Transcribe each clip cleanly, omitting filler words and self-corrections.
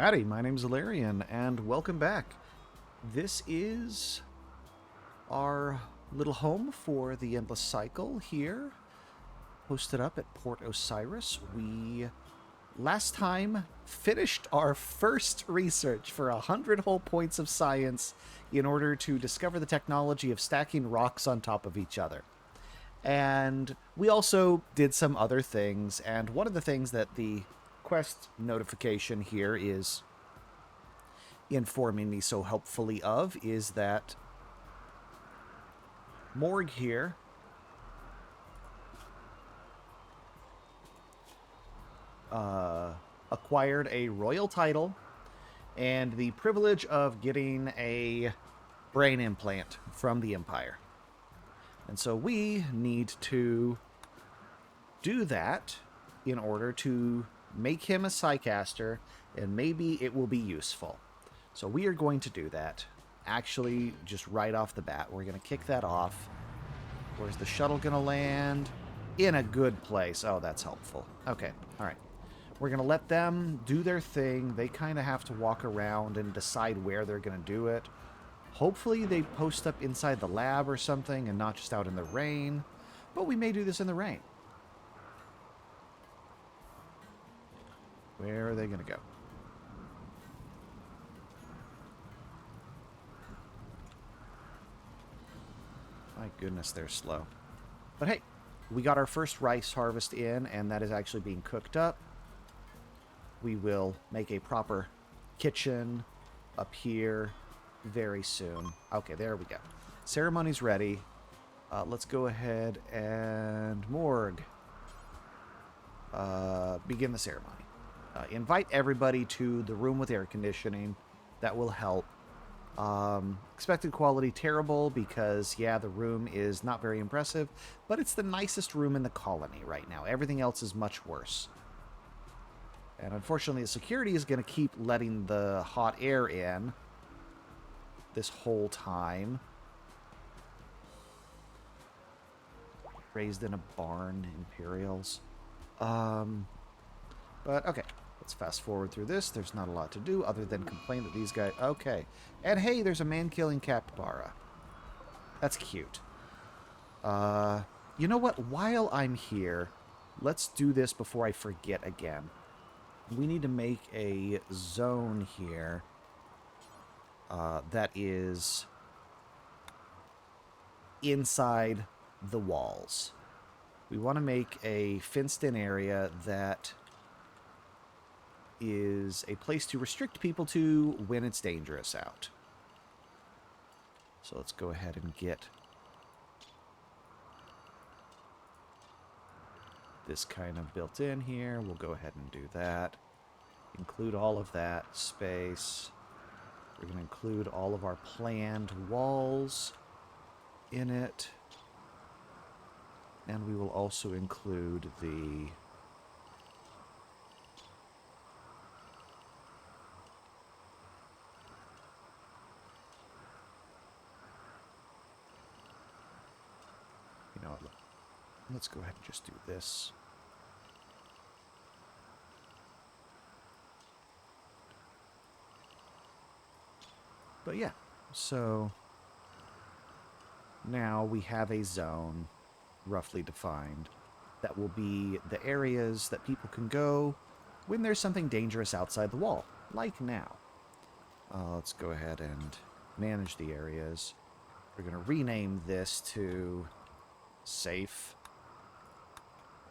Howdy, my name's Valerian, and welcome back. This is our little home for the Endless Cycle here, hosted up at Port Osiris. We, last time, finished our first research for 100 whole points of science in order to discover the technology of stacking rocks on top of each other. And we also did some other things, and one of the things that the quest notification here is informing me so helpfully of is that Morg here acquired a royal title and the privilege of getting a brain implant from the Empire. And so we need to do that in order to make him a Psycaster, and maybe it will be useful. So we are going to do that. Actually, just right off the bat, we're going to kick that off. Where's the shuttle going to land? In a good place. Oh, that's helpful. Okay, all right. We're going to let them do their thing. They kind of have to walk around and decide where they're going to do it. Hopefully they post up inside the lab or something and not just out in the rain. But we may do this in the rain. Where are they going to go? My goodness, they're slow. But hey, we got our first rice harvest in, and that is actually being cooked up. We will make a proper kitchen up here very soon. Okay, there we go. Ceremony's ready. Let's go ahead and Morg. Begin the ceremony. Invite everybody to the room with air conditioning. That will help. Expected quality terrible because, yeah, the room is not very impressive, but it's the nicest room in the colony right now. Everything else is much worse. And unfortunately, the security is going to keep letting the hot air in this whole time. Raised in a barn, Imperials. But, okay. Let's fast forward through this. There's not a lot to do other than complain that these guys... Okay. And hey, there's a man-killing capybara. That's cute. You know what? While I'm here, let's do this before I forget again. We need to make a zone here that is inside the walls. We want to make a fenced-in area that is a place to restrict people to when it's dangerous out. So let's go ahead and get this kind of built in here. We'll go ahead and do that. Include all of that space. We're going to include all of our planned walls in it. And we will also include the... You know what? Let's go ahead and just do this. But yeah, so now we have a zone roughly defined that will be the areas that people can go when there's something dangerous outside the wall, like now. Let's go ahead and manage the areas. We're going to rename this to safe.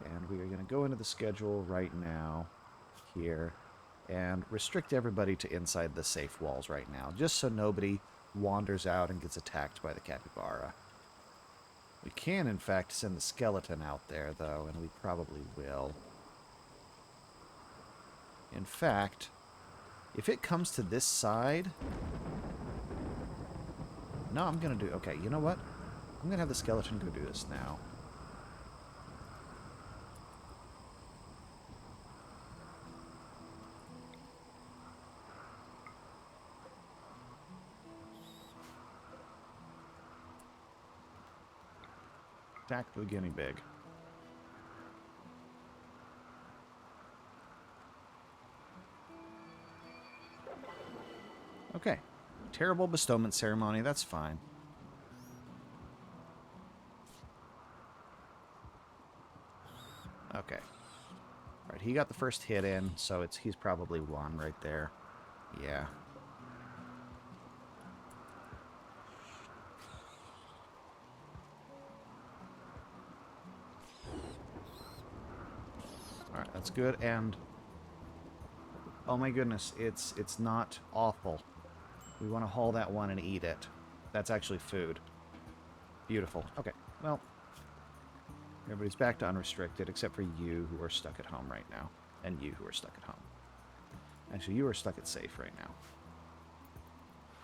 And we are going to go into the schedule right now here and restrict everybody to inside the safe walls right now, just so nobody wanders out and gets attacked by the capybara. We can, in fact, send the skeleton out there, though, and we probably will. In fact, if it comes to this side... No, I'm going to do... Okay, you know what? I'm going to have the skeleton go do this now. Attack the guinea pig. Okay. Terrible bestowment ceremony. That's fine. Okay. All right, he got the first hit in, so he's probably won right there. Yeah. All right, that's good. And oh my goodness, it's not awful. We want to haul that one and eat it. That's actually food. Beautiful. Okay. Well, everybody's back to unrestricted, except for you who are stuck at home right now, and you who are stuck at home. Actually, you are stuck at safe right now.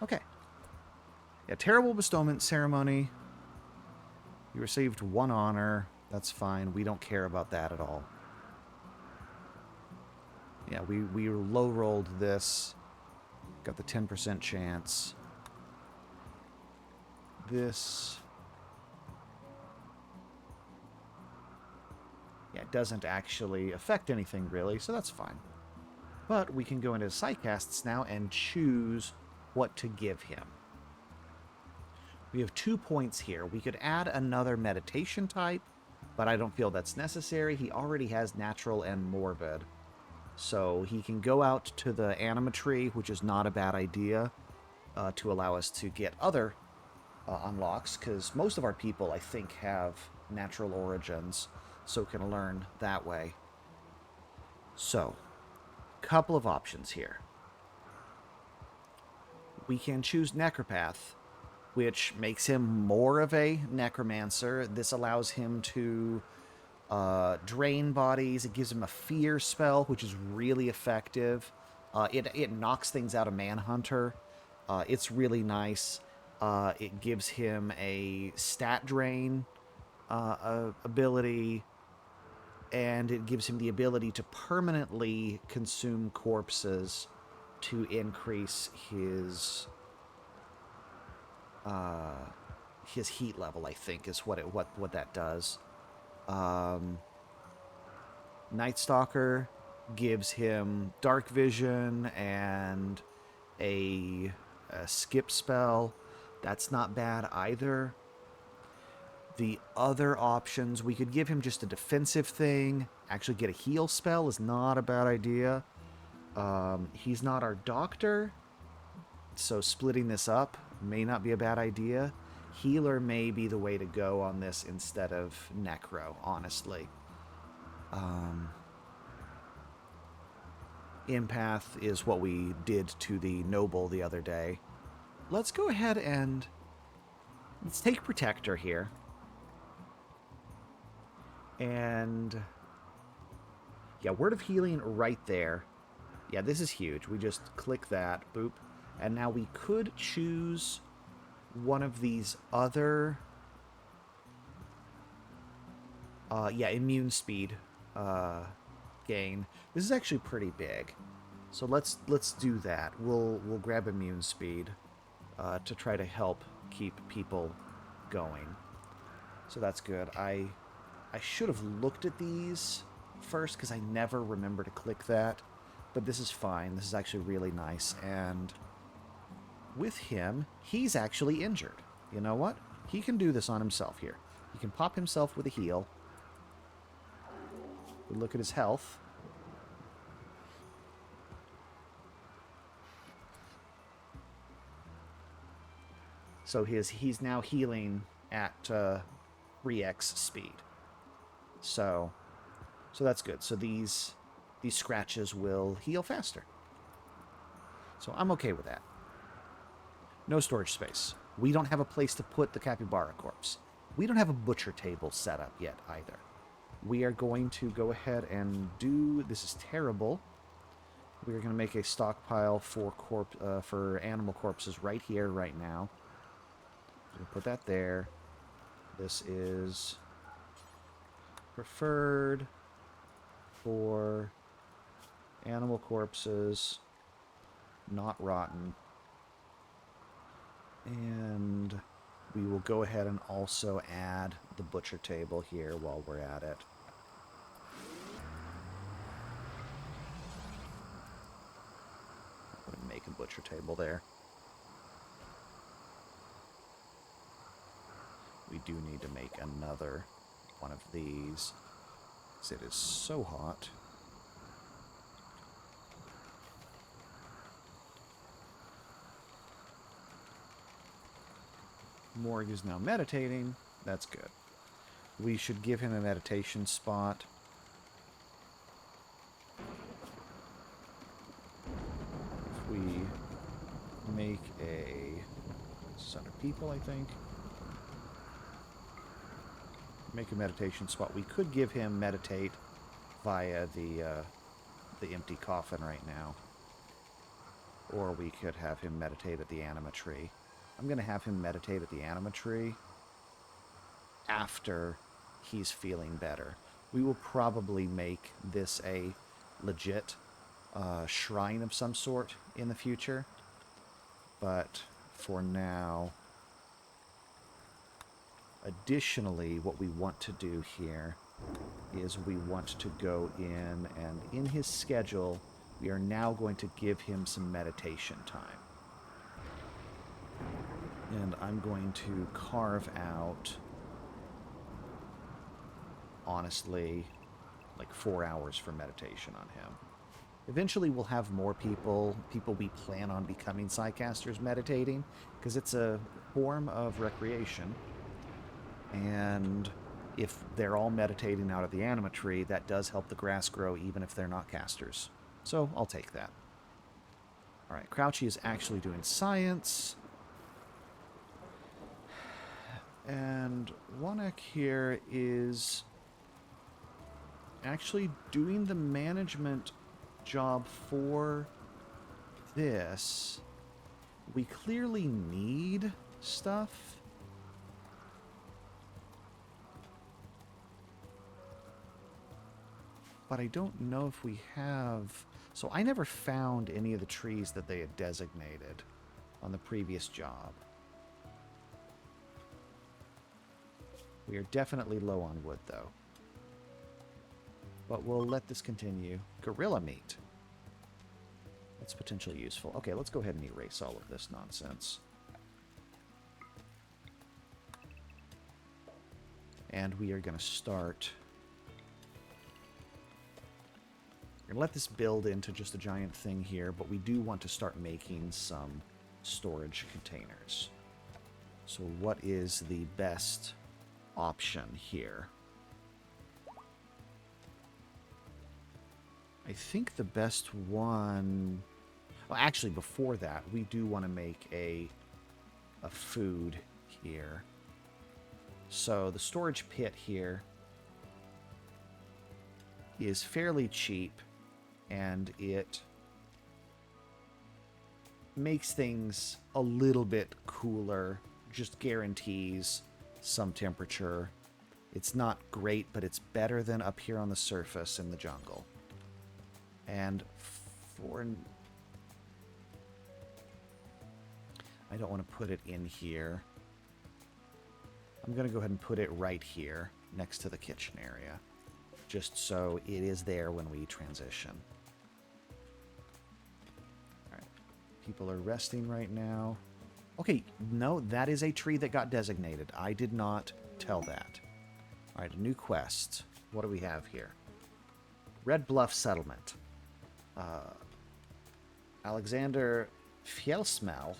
Okay. Yeah, terrible bestowment ceremony. You received 1 honor. That's fine. We don't care about that at all. Yeah, we low-rolled this. Got the 10% chance. This... yeah, it doesn't actually affect anything, really, so that's fine. But we can go into Psycasts now and choose what to give him. We have 2 points here. We could add another meditation type, but I don't feel that's necessary. He already has natural and morbid. So he can go out to the anima tree, which is not a bad idea, to allow us to get other unlocks, because most of our people, I think, have natural origins, so can learn that way. So, couple of options here. We can choose Necropath, which makes him more of a necromancer. This allows him to drain bodies. It gives him a fear spell, which is really effective. It knocks things out of Manhunter. It's really nice. It gives him a stat drain ability, and it gives him the ability to permanently consume corpses to increase his heat level, I think, is what that does. Night Stalker gives him dark vision and a skip spell. That's not bad either. The other options, we could give him just a defensive thing. Actually get a heal spell is not a bad idea. He's not our doctor, so splitting this up may not be a bad idea. Healer may be the way to go on this instead of Necro, honestly. Empath is what we did to the Noble the other day. Let's go ahead and let's take Protector here. And yeah, Word of Healing right there. Yeah, this is huge. We just click that, boop. And now we could choose one of these other... immune speed gain. This is actually pretty big. So let's do that. We'll grab immune speed to try to help keep people going. So that's good. I should have looked at these first because I never remember to click that. But this is fine. This is actually really nice. And with him, he's actually injured. You know what? He can do this on himself here. He can pop himself with a heal. We look at his health. So he's now healing at 3x speed. So that's good. So these scratches will heal faster. So I'm okay with that. No storage space. We don't have a place to put the capybara corpse. We don't have a butcher table set up yet either. We are going to go ahead and do... This is terrible. We are going to make a stockpile for animal corpses right here, right now. We'll put that there. This is preferred for animal corpses, not rotten. And we will go ahead and also add the butcher table here while we're at it. I'm going to make a butcher table there. do need to make another one of these. 'Cause it is so hot. Morg is now meditating. That's good. We should give him a meditation spot. If we make a... This is under people, I think. Make a meditation spot. We could give him meditate via the empty coffin right now. Or we could have him meditate at the anima tree. I'm going to have him meditate at the anima tree after he's feeling better. We will probably make this a legit shrine of some sort in the future. But for now, additionally, what we want to do here is we want to go in, and in his schedule, we are now going to give him some meditation time. And I'm going to carve out, honestly, like 4 hours for meditation on him. Eventually we'll have more people we plan on becoming Psycasters meditating, because it's a form of recreation. And if they're all meditating out of the anima tree, that does help the grass grow even if they're not casters. So I'll take that. Alright, Crouchy is actually doing science. And Wanek here is actually doing the management job for this. We clearly need stuff. But I don't know if we have... So I never found any of the trees that they had designated on the previous job. We are definitely low on wood, though. But we'll let this continue. Gorilla meat. That's potentially useful. Okay, let's go ahead and erase all of this nonsense. And we are going to start... We're going to let this build into just a giant thing here, but we do want to start making some storage containers. So what is the best option here? I think the best one... Well, actually, before that, we do want to make a food here. So the storage pit here is fairly cheap, and it makes things a little bit cooler, just guarantees some temperature. It's not great, but it's better than up here on the surface in the jungle. And for... I don't want to put it in here. I'm going to go ahead and put it right here, next to the kitchen area. Just so it is there when we transition. Alright. People are resting right now. Okay, no, that is a tree that got designated. I did not tell that. Alright, a new quest. What do we have here? Red Bluff Settlement. Alexander Fjellsmell,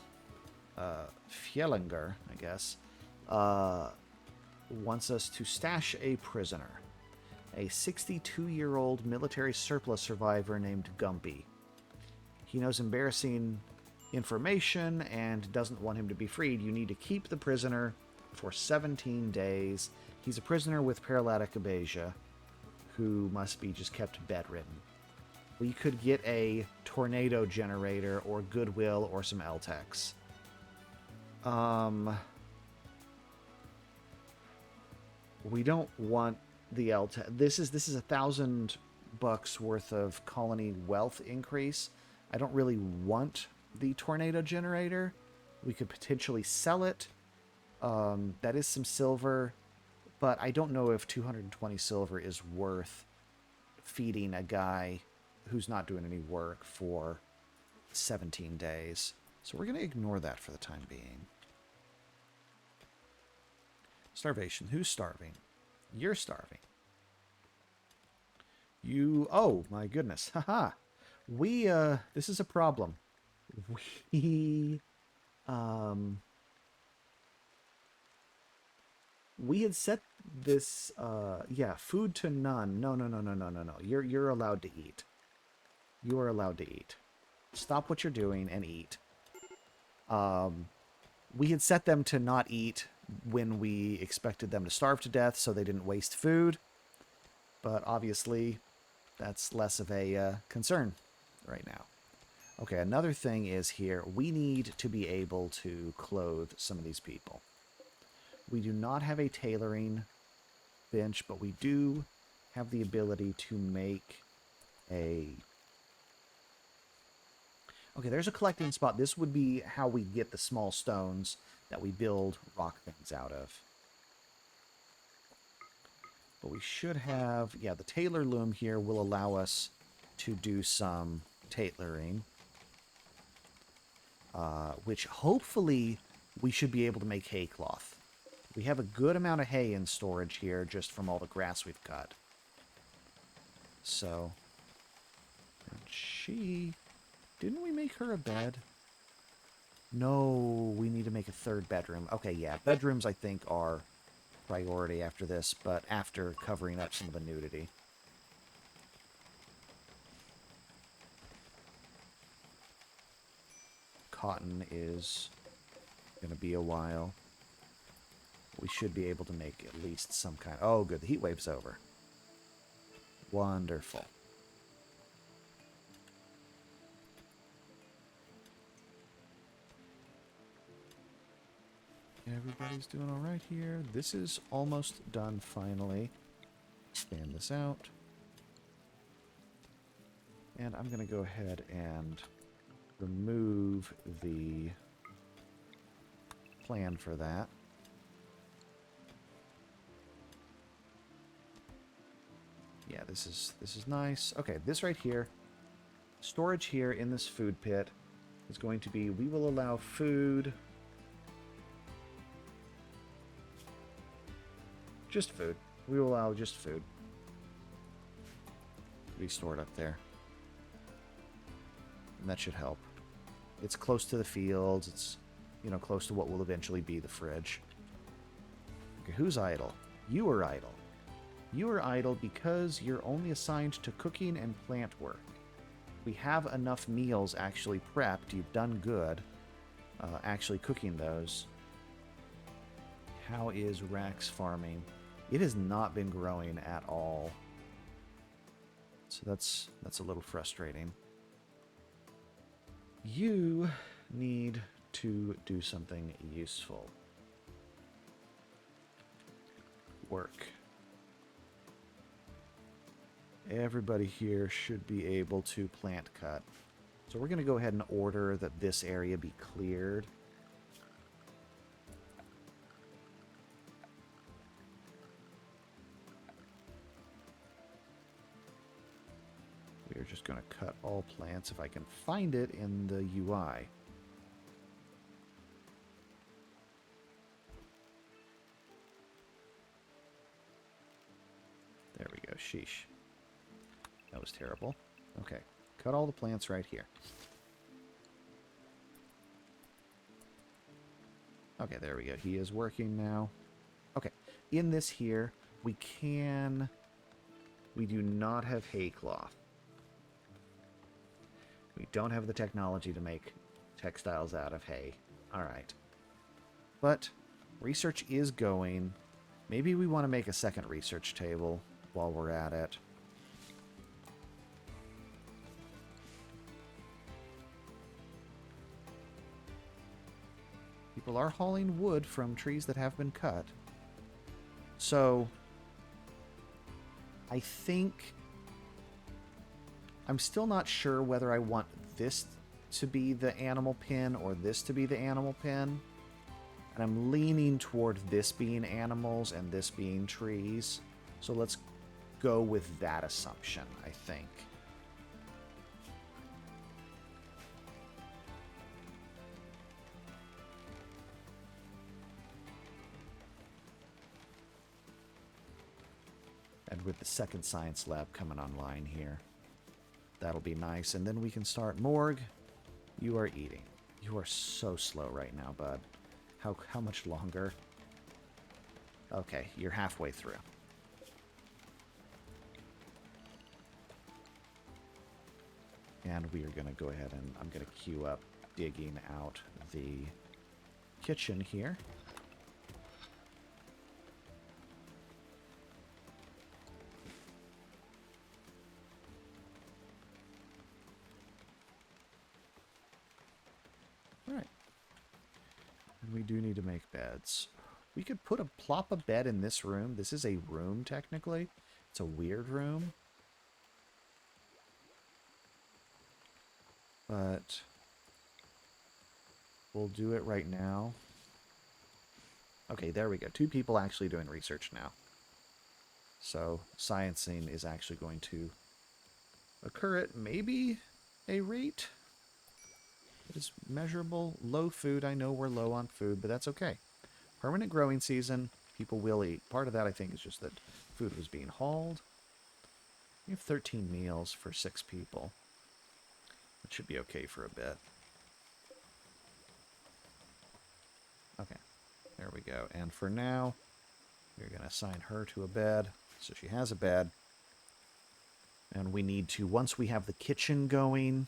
Fjellinger, I guess, wants us to stash a prisoner. A 62-year-old military surplus survivor named Gumpy. He knows embarrassing information and doesn't want him to be freed. You need to keep the prisoner for 17 days. He's a prisoner with paralytic abasia who must be just kept bedridden. We could get a tornado generator or goodwill or some L-Tex. We don't want the L-Tex. This is $1,000 worth of colony wealth increase. I don't really want the tornado generator. We could potentially sell it. That is some silver, but I don't know if 220 silver is worth feeding a guy who's not doing any work for 17 days. So we're going to ignore that for the time being. Starvation. Who's starving? You're starving. You... Oh, my goodness. Haha. We, this is a problem. We, we had set this, yeah, food to none. No, no, no, no, no, no, no. You're allowed to eat. You are allowed to eat. Stop what you're doing and eat. We had set them to not eat when we expected them to starve to death, so they didn't waste food. But obviously, that's less of a concern right now. Okay, another thing is here, we need to be able to clothe some of these people. We do not have a tailoring bench, but we do have the ability to make a... Okay, there's a collecting spot. This would be how we get the small stones that we build rock things out of. But we should have... Yeah, the tailor loom here will allow us to do some tailoring. Which hopefully we should be able to make hay cloth. We have a good amount of hay in storage here just from all the grass we've cut. So... And she... Didn't we make her a bed? No, we need to make a third bedroom. Okay, yeah, bedrooms I think are priority after this, but after covering up some of the nudity. Cotton is going to be a while. We should be able to make at least some kind... Oh, good, the heat wave's over. Wonderful. Everybody's doing all right here. This is almost done, finally. Stand this out. And I'm going to go ahead and remove the plan for that. Yeah, this is nice. Okay, this right here, storage here in this food pit is going to be, we will allow food, just food. We will allow just food to be stored up there. And that should help. It's close to the fields. It's, you know, close to what will eventually be the fridge. Okay, who's idle? You are idle. You are idle because you're only assigned to cooking and plant work. We have enough meals actually prepped. You've done good actually cooking those. How is Rax farming? It has not been growing at all. So that's a little frustrating. You need to do something useful. Work. Everybody here should be able to plant cut. So we're going to go ahead and order that this area be cleared. We're just going to cut all plants if I can find it in the UI. There we go. Sheesh. That was terrible. Okay. Cut all the plants right here. Okay, there we go. He is working now. Okay. In this here, we can... We do not have hay cloth. We don't have the technology to make textiles out of hay. Alright. But research is going. Maybe we want to make a second research table while we're at it. People are hauling wood from trees that have been cut. So, I think... I'm still not sure whether I want this to be the animal pen or this to be the animal pen. And I'm leaning toward this being animals and this being trees. So let's go with that assumption, I think. with the second science lab coming online here. That'll be nice. And then we can start morgue. You are eating. You are so slow right now, bud. How much longer? Okay, you're halfway through. And we are going to go ahead and I'm going to queue up digging out the kitchen here. All right. And we do need to make beds. We could plop a bed in this room. This is a room, technically. It's a weird room. But we'll do it right now. Okay, there we go. 2 people actually doing research now. So sciencing is actually going to occur at maybe a rate that is measurable. Low food. I know we're low on food, but that's okay. Permanent growing season. People will eat. Part of that, I think, is just that food was being hauled. We have 13 meals for 6 people. It should be okay for a bit. Okay, there we go. And for now, we're going to assign her to a bed. So she has a bed. And we need to, once we have the kitchen going,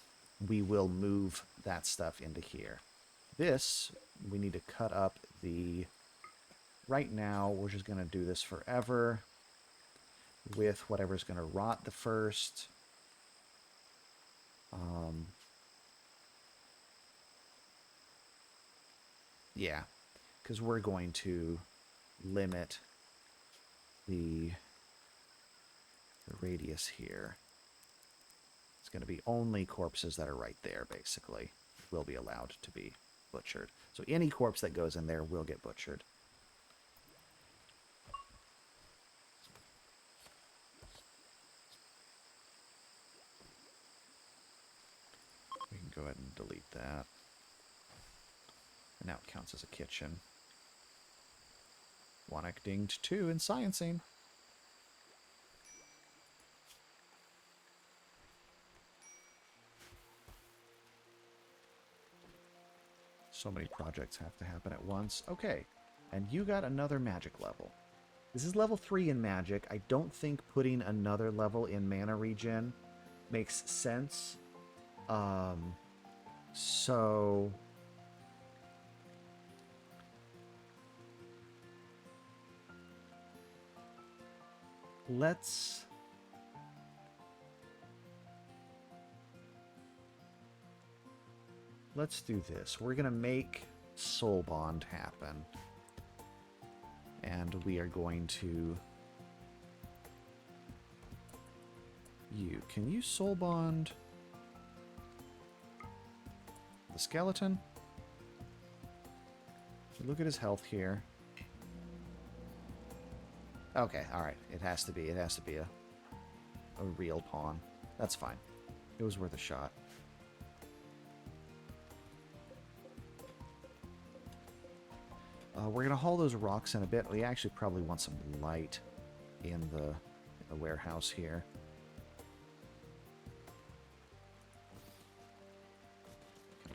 we will move that stuff into here. This, we need to cut up the... Right now, we're just going to do this forever with whatever's going to rot the first. Yeah, because we're going to limit the radius here. It's going to be only corpses that are right there, basically, will be allowed to be butchered. So any corpse that goes in there will get butchered. We can go ahead and delete that. And now it counts as a kitchen. One dinged 2 in sciencing. So many projects have to happen at once. Okay, and you got another magic level. This is level 3 in magic. I don't think putting another level in mana regen makes sense. So... Let's do this. We're going to make Soul Bond happen. And we are going to... Can you Soul Bond the skeleton? Look at his health here. Okay, alright. It has to be a real pawn. That's fine. It was worth a shot. We're going to haul those rocks in a bit. We actually probably want some light in the warehouse here.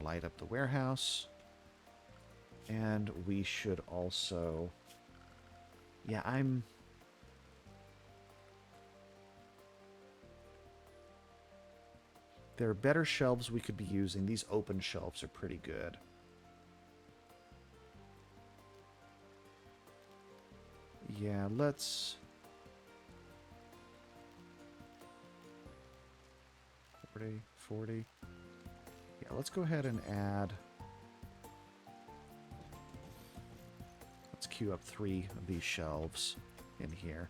Light up the warehouse. And we should also... Yeah, There are better shelves we could be using. These open shelves are pretty good. Yeah, let's... 40. Yeah, let's go ahead and add... Let's queue up 3 of these shelves in here.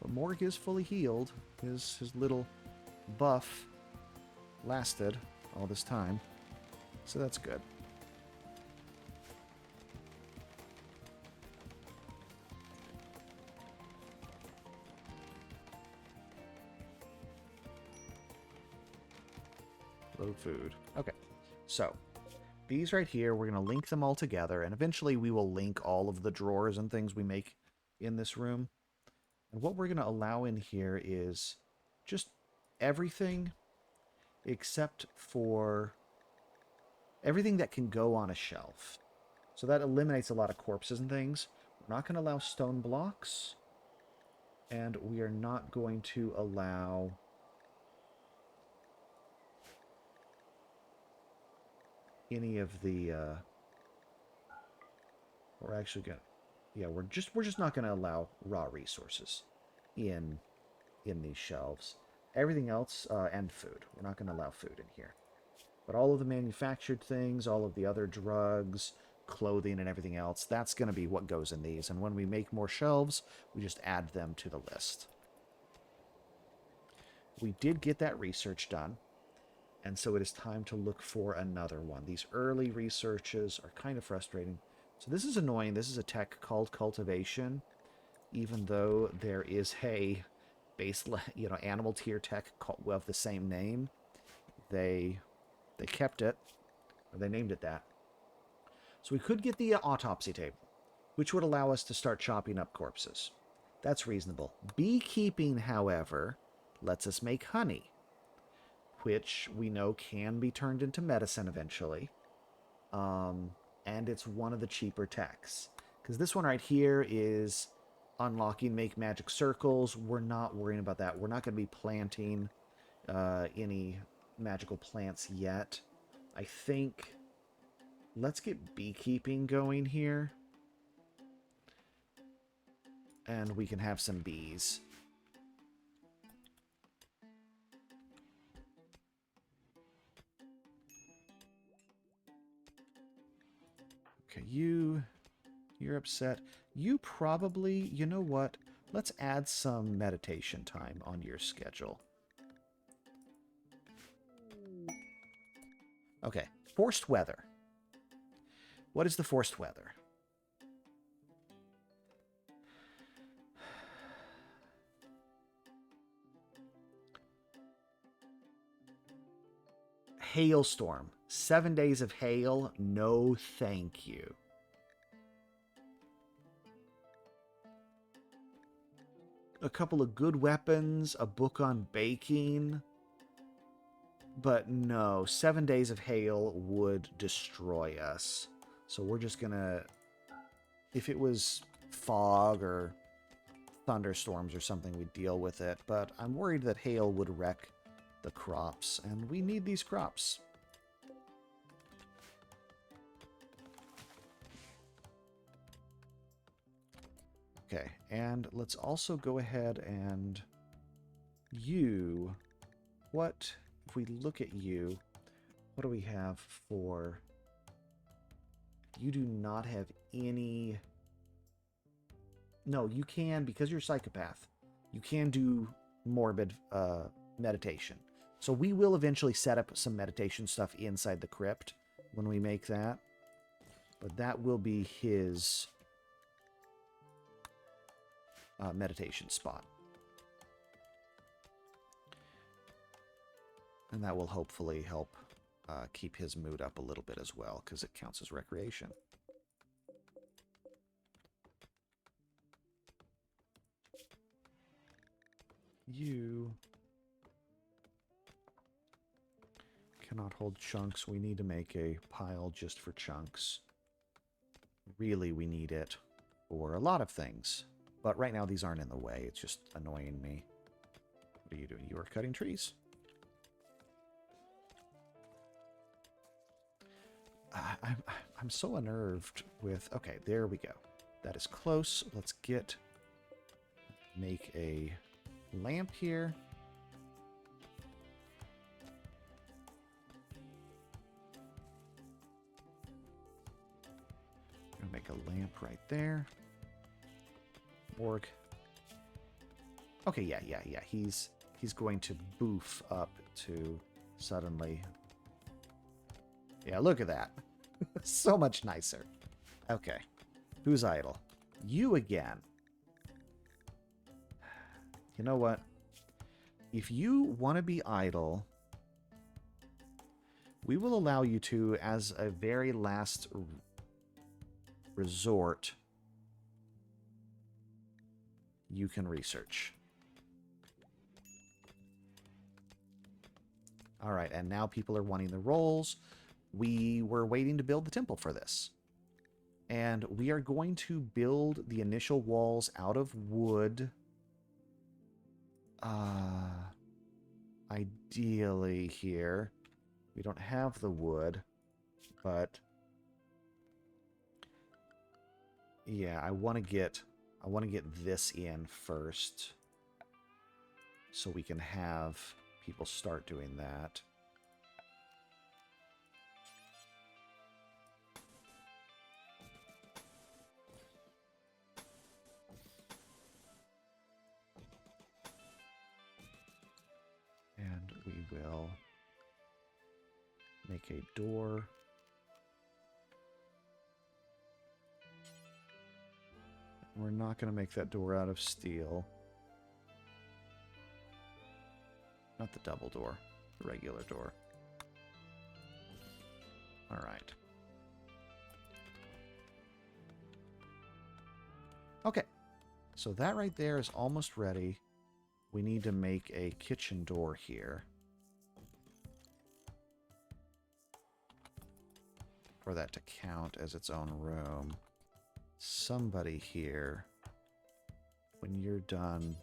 But Morg is fully healed. His little buff lasted all this time, so that's good. Low food. Okay, so these right here, we're going to link them all together, and eventually we will link all of the drawers and things we make in this room. And what we're going to allow in here is just everything except for everything that can go on a shelf. So that eliminates a lot of corpses and things. We're not going to allow stone blocks, and we are not going to allow any of the we're actually going to, yeah, we're just not going to allow raw resources in these shelves. Everything else, and food. We're not going to allow food in here. But all of the manufactured things, all of the other drugs, clothing, and everything else, that's going to be what goes in these. And when we make more shelves, we just add them to the list. We did get that research done, and so it is time to look for another one. These early researches are kind of frustrating. So this is annoying. This is a tech called cultivation, even though there is a base, animal tier tech of the same name. They kept it, or they named it that. So we could get the autopsy table, which would allow us to start chopping up corpses. That's reasonable. Beekeeping, however, lets us make honey, which we know can be turned into medicine eventually. And it's one of the cheaper techs. Because this one right here is unlocking make magic circles. We're not worrying about that. We're not going to be planting any magical plants yet. I think let's get beekeeping going here, and we can have some bees. Okay, you're upset. You probably, you know what? Let's add some meditation time on your schedule. Okay, forced weather. What is the forced weather? Hailstorm. 7 days of hail. No, thank you. A couple of good weapons, a book on baking. But no, 7 days of hail would destroy us. So we're just gonna... If it was fog or thunderstorms or something, we'd deal with it. But I'm worried that hail would wreck the crops, and we need these crops. Okay, and let's also go ahead and... You... What... If we look at you, what do we have for... You do not have any... No, you can, because you're a psychopath, you can do morbid meditation. So we will eventually set up some meditation stuff inside the crypt when we make that. But that will be his meditation spot. And that will hopefully help keep his mood up a little bit as well, because it counts as recreation. You cannot hold chunks. We need to make a pile just for chunks. Really, we need it for a lot of things. But right now, these aren't in the way. It's just annoying me. What are you doing? You are cutting trees? I'm so unnerved with... Okay, there we go. That is close. Let's make a lamp here. I'm gonna make a lamp right there. Orc. Okay, yeah. He's going to boof up to suddenly... Yeah, look at that. So much nicer. Okay. Who's idle? You again. You know what? If you want to be idle, we will allow you to, as a very last resort, you can research. All right, and now people are wanting the rolls. We were waiting to build the temple for this. And we are going to build the initial walls out of wood. Ideally here. We don't have the wood, but yeah, I want to get this in first so we can have people start doing that. And we will make a door. We're not going to make that door out of steel. Not the double door, the regular door. All right. Okay, so that right there is almost ready. We need to make a kitchen door here. For that to count as its own room. Somebody here, when you're done...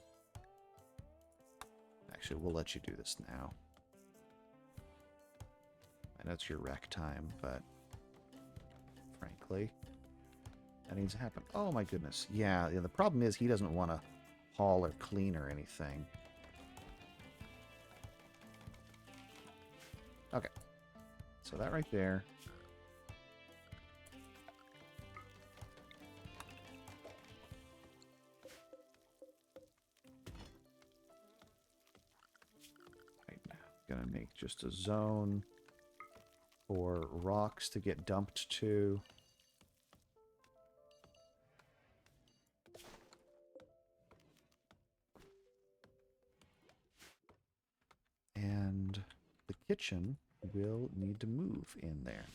Actually, we'll let you do this now. I know it's your rec time, but frankly, that needs to happen. Oh my goodness. Yeah, the problem is he doesn't want to haul or clean or anything. Okay. So that right there. Gonna make just a zone for rocks to get dumped to. And the kitchen will need to move in there.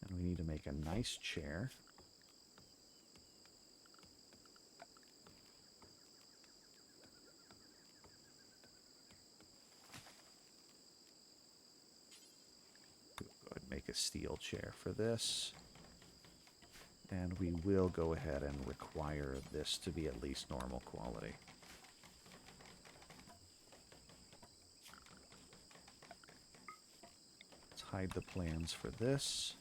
And we need to make a nice chair. Make a steel chair for this. And we will go ahead and require this to be at least normal quality. Let's hide the plans for this.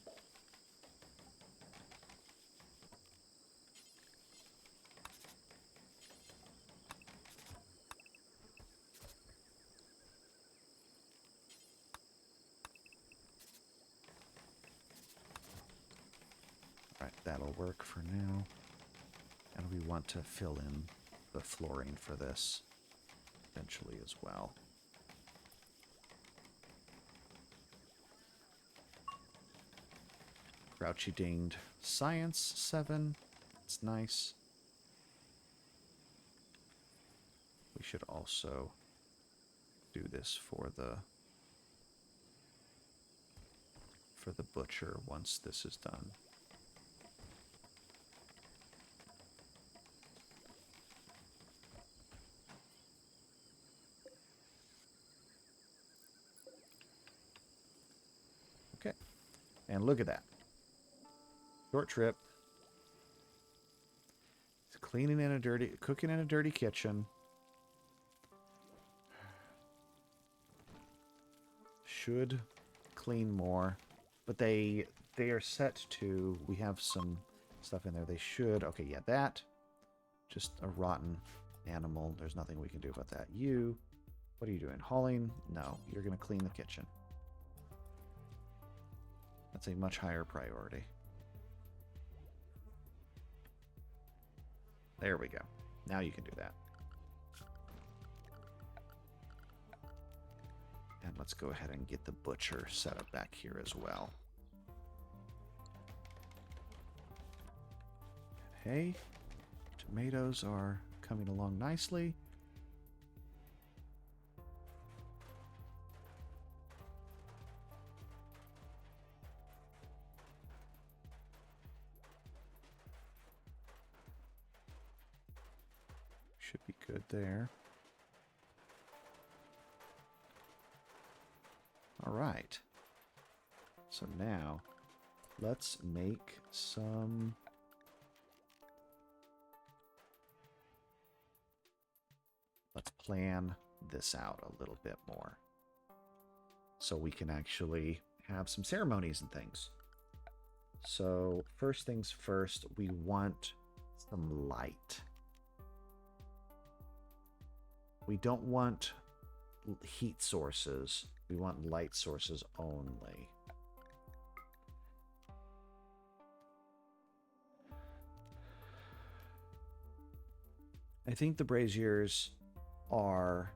That'll work for now. And we want to fill in the flooring for this eventually as well. Grouchy dinged science 7. It's nice. We should also do this for the butcher once this is done. And look at that. Short trip. It's cooking in a dirty kitchen. Should clean more. But they are set to, we have some stuff in there. They should, okay, yeah, that. Just a rotten animal. There's nothing we can do about that. You, what are you doing? Hauling? No, you're going to clean the kitchen. That's a much higher priority. There we go. Now you can do that. And let's go ahead and get the butcher set up back here as well. Hey, tomatoes are coming along nicely. good there. All right. So now, let's make some... Let's plan this out a little bit more. So we can actually have some ceremonies and things. So, first things first, we want some light. We don't want heat sources. We want light sources only. I think the braziers are...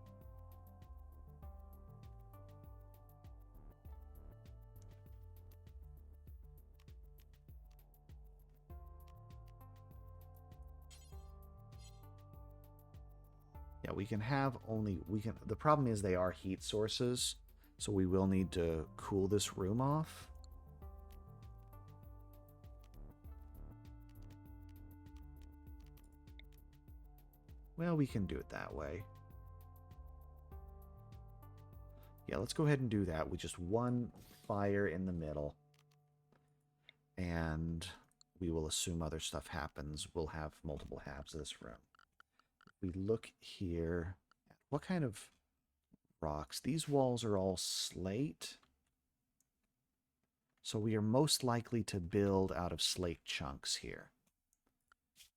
Yeah, we can have only... The problem is they are heat sources, so we will need to cool this room off. Well, we can do it that way. Yeah, let's go ahead and do that with just one fire in the middle. And we will assume other stuff happens. We'll have multiple halves of this room. We look here. What kind of rocks? These walls are all slate. So we are most likely to build out of slate chunks here.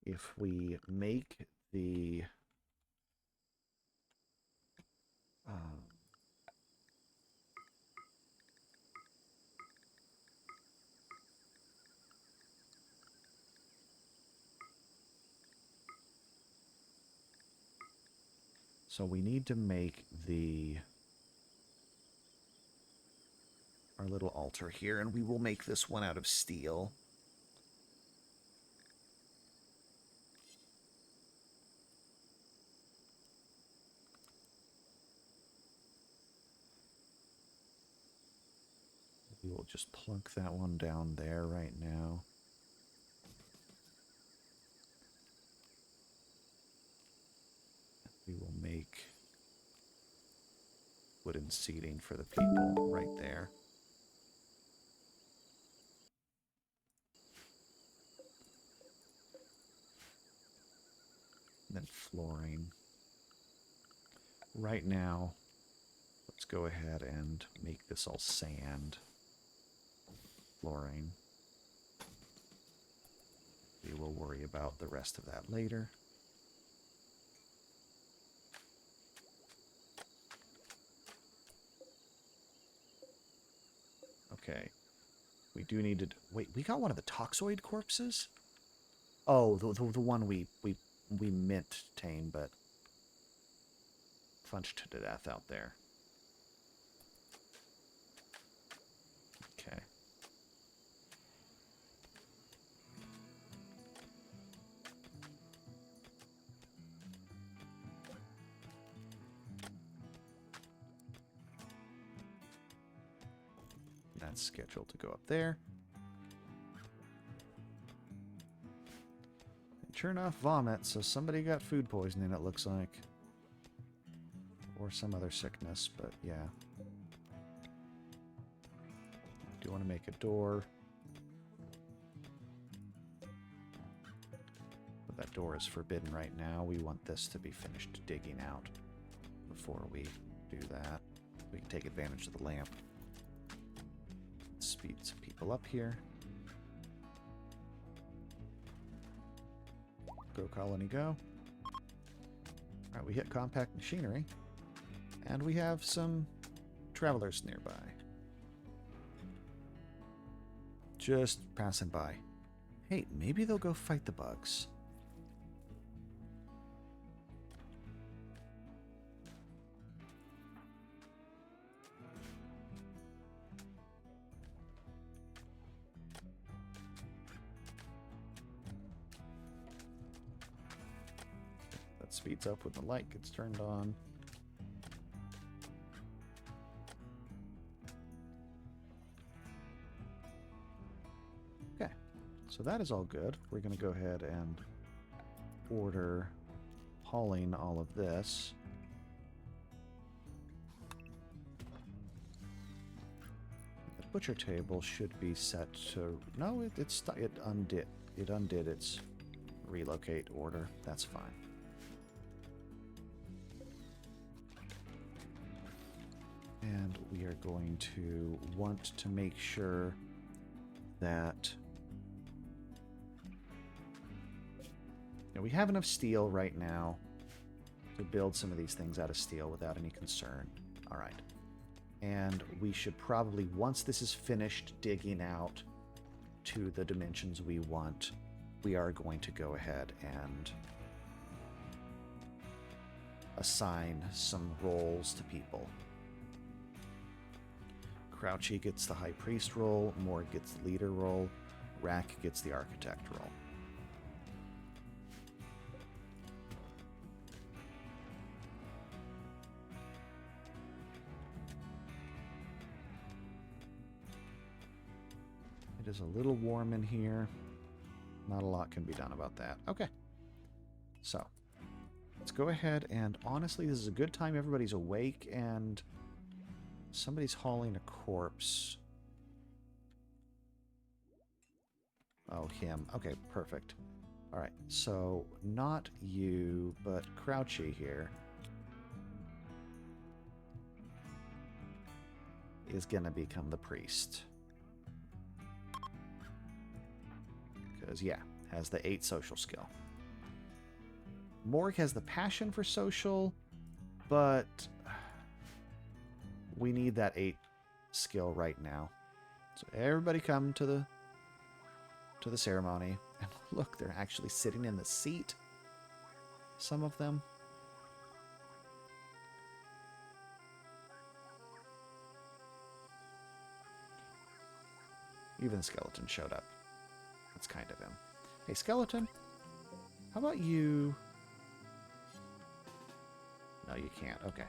If we make the... So we need to make our little altar here, and we will make this one out of steel. We will just plunk that one down there right now. We will make wooden seating for the people right there. And then flooring. Right now, let's go ahead and make this all sand. Flooring. We will worry about the rest of that later. Okay. We do need to... Wait, we got one of the toxoid corpses? Oh, the one we mint tame, but punched to death out there. Okay. That's scheduled to go up there. And sure enough, vomit, so somebody got food poisoning, it looks like. Or some other sickness, but yeah. Do you want to make a door? But that door is forbidden right now. We want this to be finished digging out before we do that. We can take advantage of the lamp. Speed some people up here. Go, colony, go. Alright, we hit compact machinery. And we have some travelers nearby. Just passing by. Hey, maybe they'll go fight the bugs. That speeds up when the light gets turned on. So that is all good. We're going to go ahead and order hauling all of this. The butcher table should be set to... No, it undid its relocate order. That's fine. And we are going to want to make sure that we have enough steel right now to build some of these things out of steel without any concern. All right. And we should probably, once this is finished digging out to the dimensions we want, we are going to go ahead and assign some roles to people. Crouchy gets the High Priest role, Morg gets the Leader role, Rack gets the Architect role. It is a little warm in here. Not a lot can be done about that. Okay. So, let's go ahead and honestly, this is a good time. Everybody's awake and somebody's hauling a corpse. Oh, him. Okay, perfect. All right, so not you, but Crouchy here is going to become the priest. Because, yeah, has the 8 social skill. Morg has the passion for social, but we need that 8 skill right now. So everybody come to the ceremony. And look, they're actually sitting in the seat. Some of them. Even the skeleton showed up. That's kind of him. Hey, skeleton. How about you? No, you can't. Okay.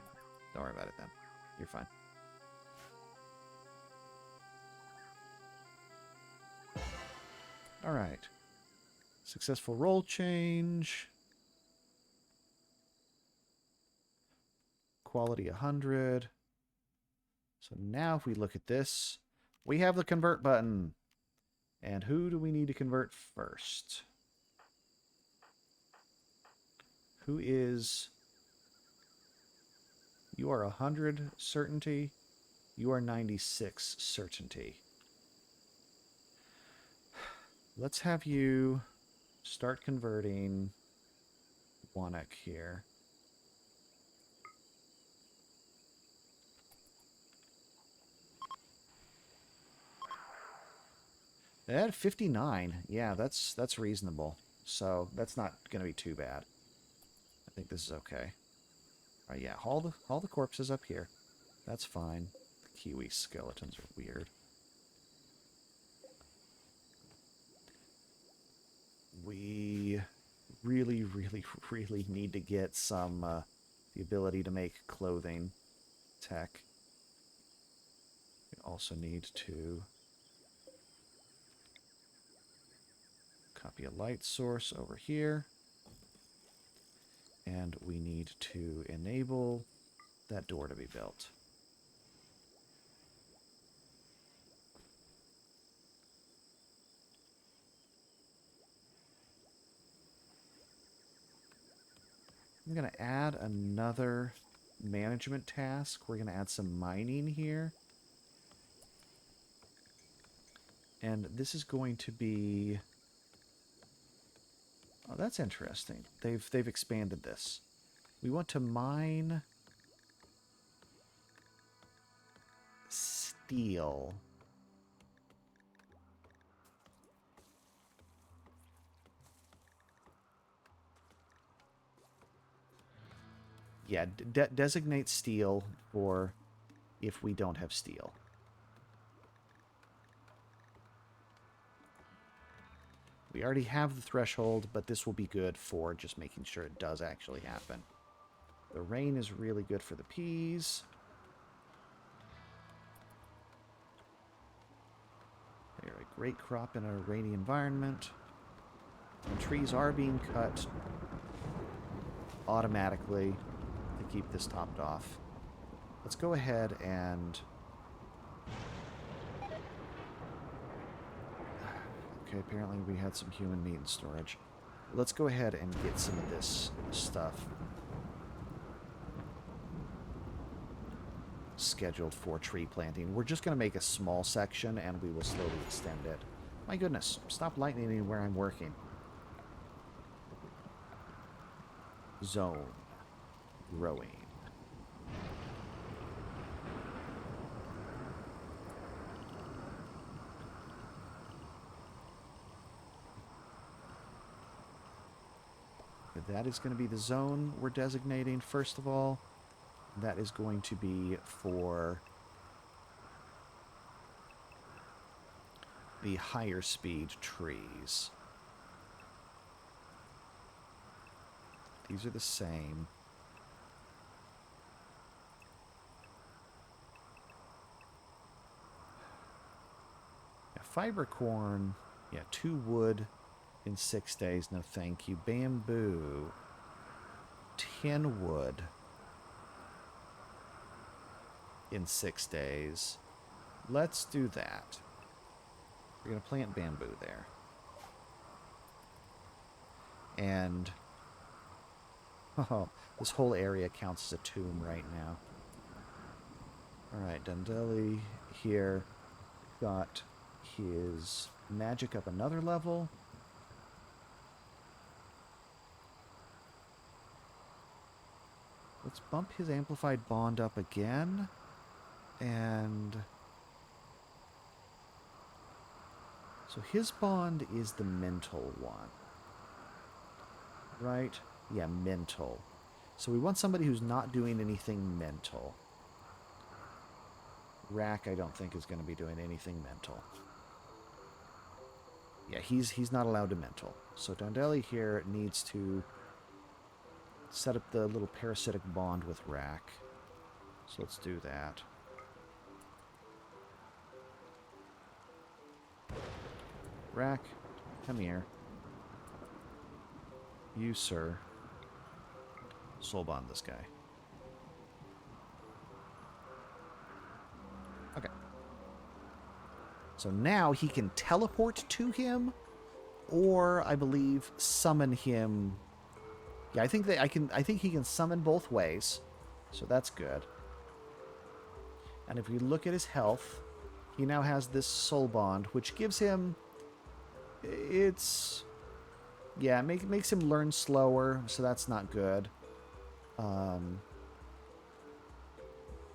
Don't worry about it then. You're fine. All right. Successful roll change. Quality 100. So now if we look at this, we have the convert button. And who do we need to convert first? Who is... You are 100 certainty. You are 96 certainty. Let's have you start converting Wanek here. At 59. Yeah, that's reasonable. So that's not going to be too bad. I think this is okay. All right, yeah, haul the corpses up here. That's fine. The Kiwi skeletons are weird. We really, really, really need to get some the ability to make clothing tech. We also need to copy a light source over here. And we need to enable that door to be built. I'm going to add another management task. We're going to add some mining here. And this is going to be... Oh, that's interesting. They've expanded this. We want to mine steel. Yeah, designate steel for if we don't have steel. We already have the threshold, but this will be good for just making sure it does actually happen. The rain is really good for the peas. They're a great crop in a rainy environment. When trees are being cut, automatically to keep this topped off. Let's go ahead and... Okay, apparently we had some human meat in storage. Let's go ahead and get some of this stuff scheduled for tree planting. We're just going to make a small section and we will slowly extend it. My goodness, stop lightning where I'm working. Zone. Growing. That is going to be the zone we're designating, first of all. That is going to be for the higher speed trees. These are the same. Yeah, fiber corn, yeah, 2 wood in 6 days, no thank you. Bamboo, 10 wood in 6 days. Let's do that. We're going to plant bamboo there. And oh, this whole area counts as a tomb right now. Alright, Dundeli here got his magic up another level. Let's bump his amplified bond up again. And so his bond is the mental one. Right? Yeah, mental. So we want somebody who's not doing anything mental. Rack, I don't think, is going to be doing anything mental. Yeah, he's not allowed to mental. So Dundeli here needs to set up the little parasitic bond with Rack. So let's do that. Rack, come here. You, sir. Soul bond this guy. Okay. So now he can teleport to him, or I believe summon him. Yeah, I think that I think he can summon both ways. So that's good. And if we look at his health, he now has this soul bond, which gives him yeah, it makes him learn slower, so that's not good.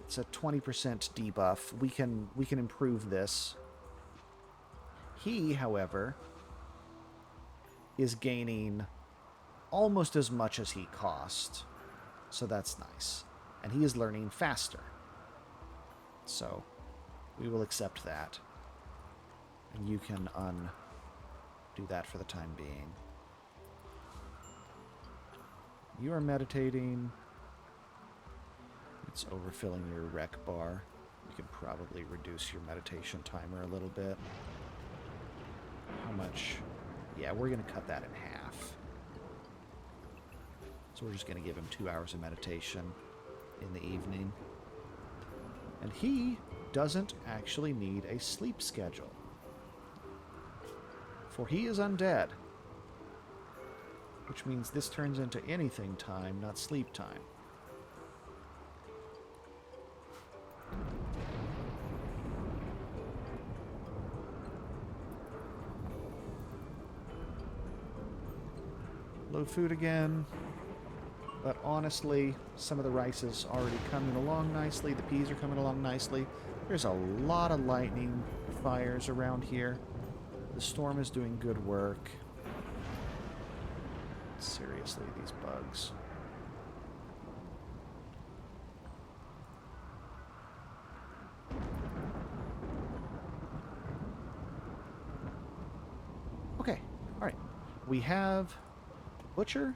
It's a 20% debuff. We can improve this. He, however, is gaining almost as much as he cost, so that's nice. And he is learning faster. So we will accept that. And you can undo that for the time being. You are meditating. It's overfilling your rec bar. You can probably reduce your meditation timer a little bit. How much? Yeah, we're going to cut that in half. So we're just going to give him 2 hours of meditation in the evening. And he doesn't actually need a sleep schedule. For he is undead. Which means this turns into anything time, not sleep time. Low food again. But honestly, some of the rice is already coming along nicely. The peas are coming along nicely. There's a lot of lightning fires around here. The storm is doing good work. Seriously, these bugs. Okay, alright. We have Butcher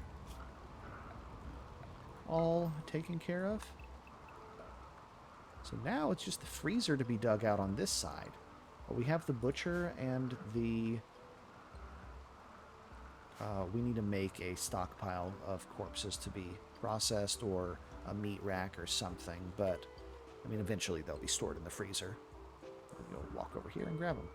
all taken care of. So now it's just the freezer to be dug out on this side. But we have the Butcher and the we need to make a stockpile of corpses to be processed, or a meat rack or something. But, I mean, eventually they'll be stored in the freezer. We'll walk over here and grab them.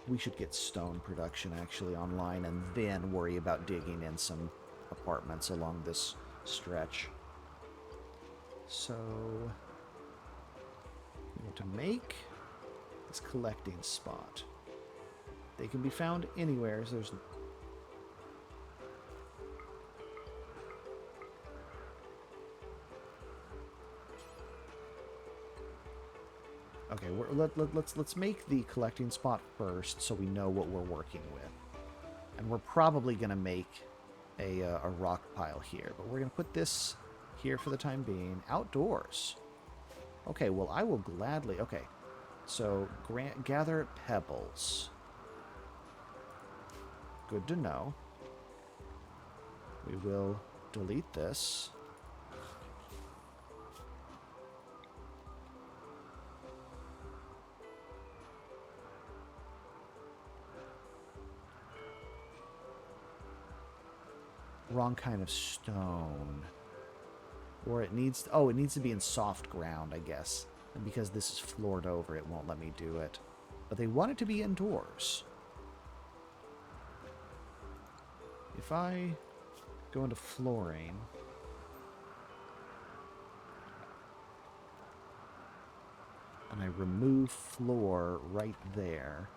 We should get stone production actually online and then worry about digging in some apartments along this stretch. So, we want to make this collecting spot. They can be found anywhere. So there's okay. Let's make the collecting spot first, so we know what we're working with. And we're probably gonna make a rock pile here, but we're gonna put this here for the time being. Outdoors. Okay. Well, I will gladly. Okay. So gather pebbles. Good to know. We will delete this. Wrong kind of stone. Or it needs... oh, it needs to be in soft ground, I guess. And because this is floored over, it won't let me do it. But they want it to be indoors. If I go into flooring... and I remove floor right there...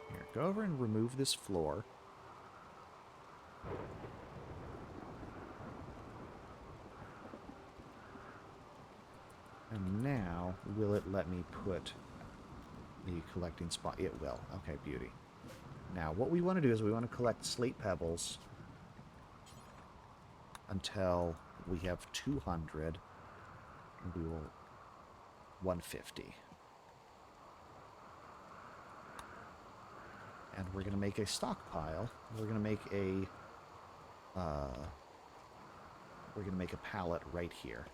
Here, go over and remove this floor. And now, will it let me put the collecting spot? It will. Okay, beauty. Now, what we want to do is we want to collect slate pebbles until we have 200. And we will 150. And we're going to make a stockpile. We're going to make a pallet right here.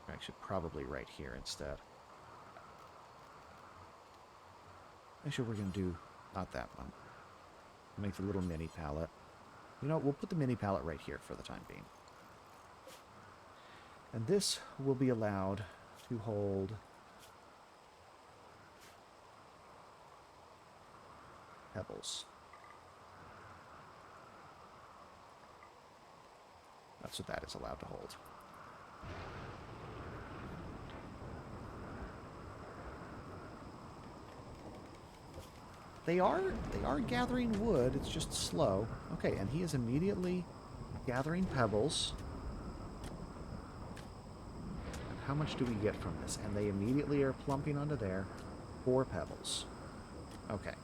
Actually, probably right here instead. Actually, we're going to do not that one. Make the little mini pallet. You know, we'll put the mini pallet right here for the time being. And this will be allowed to hold pebbles. That's what that is allowed to hold. They are gathering wood. It's just slow. Okay, and he is immediately gathering pebbles. And how much do we get from this? And they immediately are plumping onto there. 4 pebbles. Okay.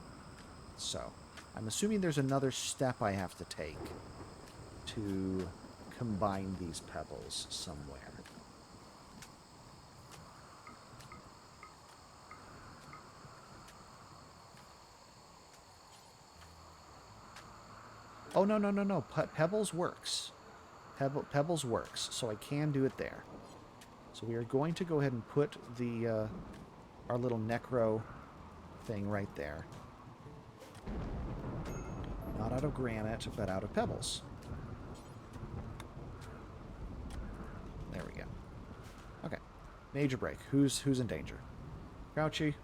So, I'm assuming there's another step I have to take to combine these pebbles somewhere. Oh, no, no, no, no. Pebbles works. Pebbles works, so I can do it there. So we are going to go ahead and put the our little necro thing right there. Not out of granite, but out of pebbles. There we go. Okay. Major break. Who's in danger? Crouchy,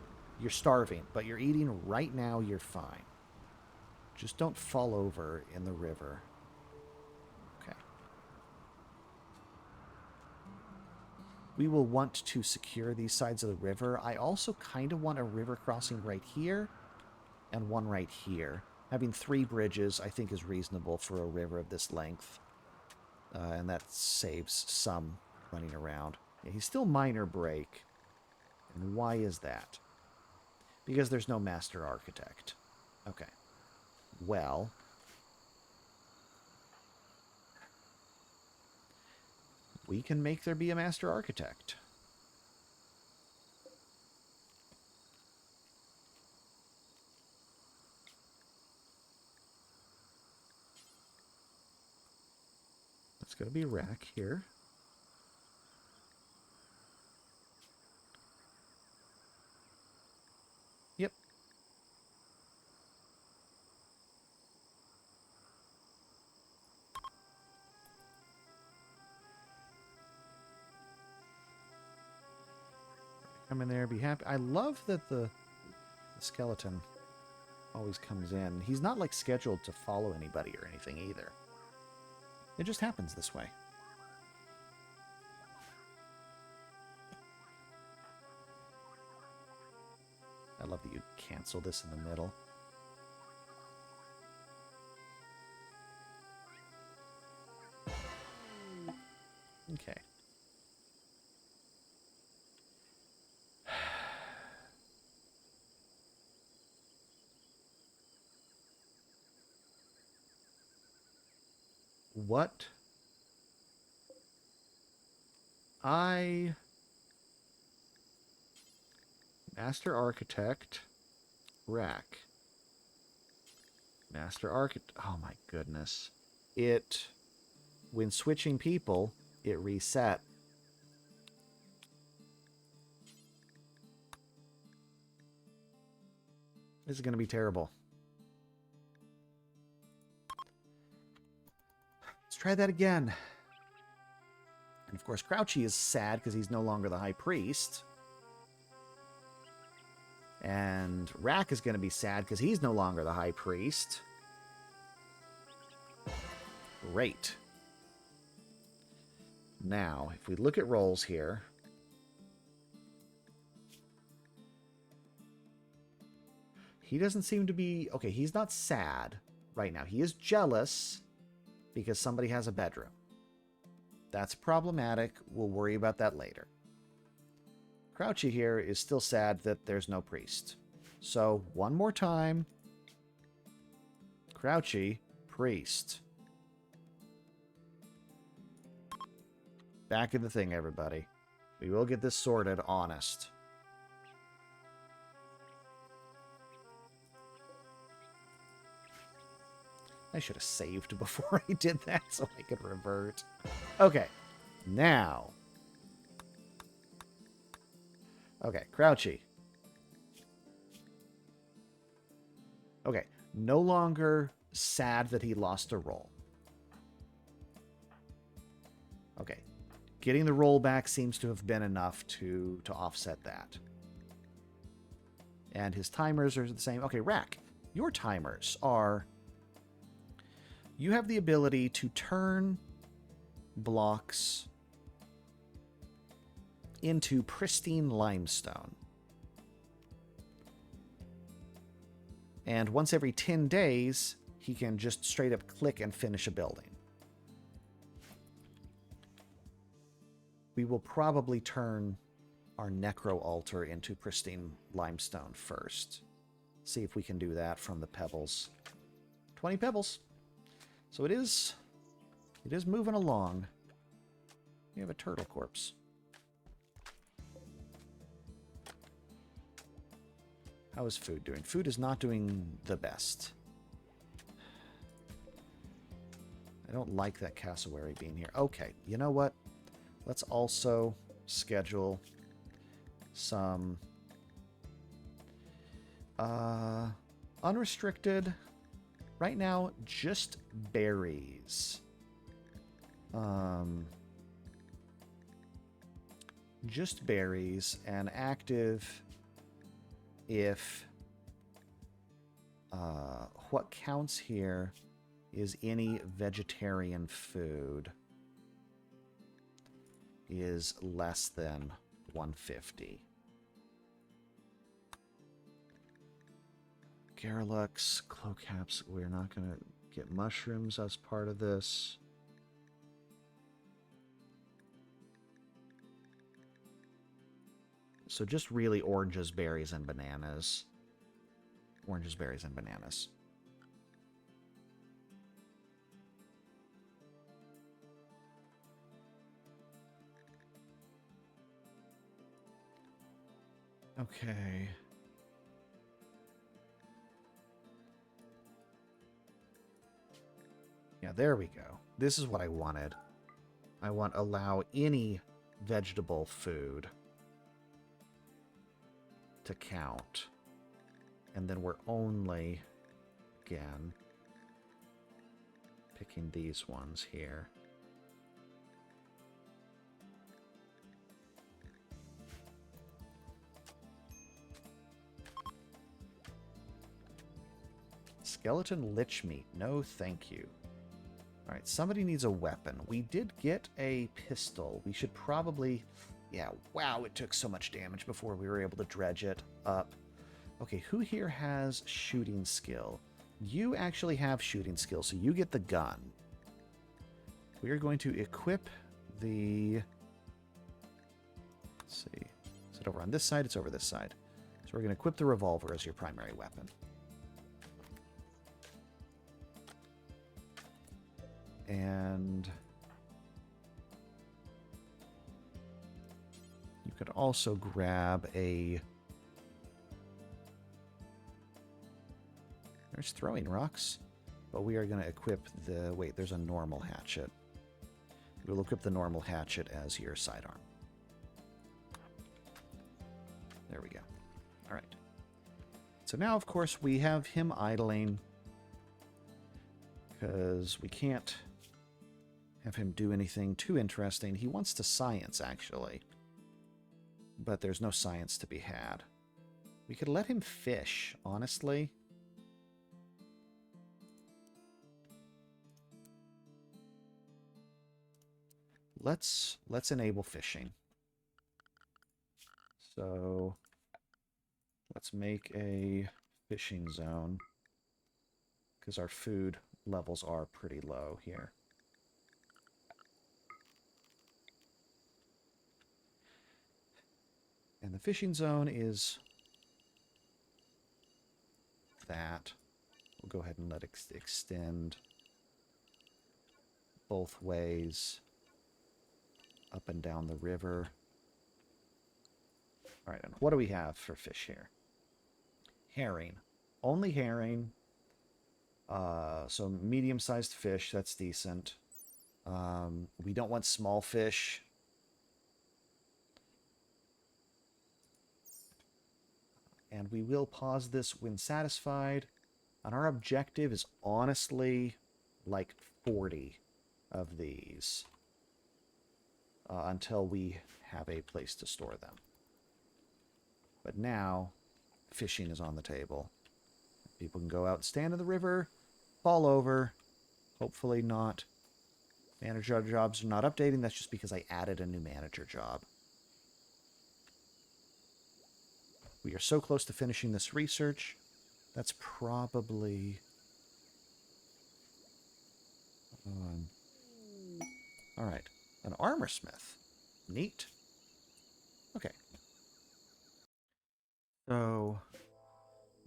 you're starving, but you're eating right now. You're fine. Just don't fall over in the river. Okay. We will want to secure these sides of the river. I also kind of want a river crossing right here and one right here. Having 3 bridges, I think, is reasonable for a river of this length. And that saves some running around. Yeah, he's still minor break. And why is that? Because there's no master architect. Okay. Well, we can make there be a master architect. It's going to be a rack here. Come in there, be happy. I love that the skeleton always comes in. He's not like scheduled to follow anybody or anything either. It just happens this way. I love that you cancel this in the middle. Okay. What Master Architect, Rack. Master Architect, oh my goodness. When switching people, it reset. This is going to be terrible. Let's try that again. And of course, Crouchy is sad because he's no longer the High Priest. And Rack is going to be sad because he's no longer the High Priest. Great. Now, if we look at roles here, he doesn't seem to be... Okay, he's not sad right now. He is jealous because somebody has a bedroom. That's problematic. We'll worry about that later. Crouchy here is still sad that there's no priest. So, one more time. Crouchy, priest. Back in the thing, everybody. We will get this sorted, honest. I should have saved before I did that so I could revert. Okay, now. Okay, Crouchy. Okay, no longer sad that he lost a roll. Okay, getting the roll back seems to have been enough to offset that. And his timers are the same. Okay, Rack, your timers are... You have the ability to turn blocks into pristine limestone. And once every 10 days, he can just straight up click and finish a building. We will probably turn our necro altar into pristine limestone first. See if we can do that from the pebbles. 20 pebbles. So it is moving along. We have a turtle corpse. How is food doing? Food is not doing the best. I don't like that cassowary being here. Okay, you know what? Let's also schedule some unrestricted, right now, just berries. Just berries, and active if what counts here is any vegetarian food is less than 150. Garrulux, Clocaps, we're not going to get mushrooms as part of this. So just really oranges, berries, and bananas. Oranges, berries, and bananas. Okay. Yeah, there we go. This is what I wanted. I want allow any vegetable food to count. And then we're only, again, picking these ones here. Skeleton lich meat. No, thank you. All right, somebody needs a weapon. We did get a pistol. We should probably... Yeah, wow, it took so much damage before we were able to dredge it up. Okay, who here has shooting skill? You actually have shooting skill, so you get the gun. We are going to equip the... Let's see. Is it over on this side? It's over this side. So we're going to equip the revolver as your primary weapon. And... you could also grab a... There's throwing rocks. But we are going to equip the... Wait, there's a normal hatchet. We'll equip the normal hatchet as your sidearm. There we go. All right. So now, of course, we have him idling. Because we can't have him do anything too interesting. He wants to science, actually. But there's no science to be had. We could let him fish, honestly. Let's enable fishing. So let's make a fishing zone. Because our food levels are pretty low here. And the fishing zone is that. We'll go ahead and let it extend both ways up and down the river. All right, and what do we have for fish here? Herring. Only herring. So medium-sized fish, that's decent. We don't want small fish. And we will pause this when satisfied. And our objective is honestly like 40 of these. Until we have a place to store them. But now, fishing is on the table. People can go out and stand in the river, fall over, hopefully not. Manager jobs are not updating. That's just because I added a new manager job. We are so close to finishing this research. That's probably... all right. An armor smith. Neat. Okay. So,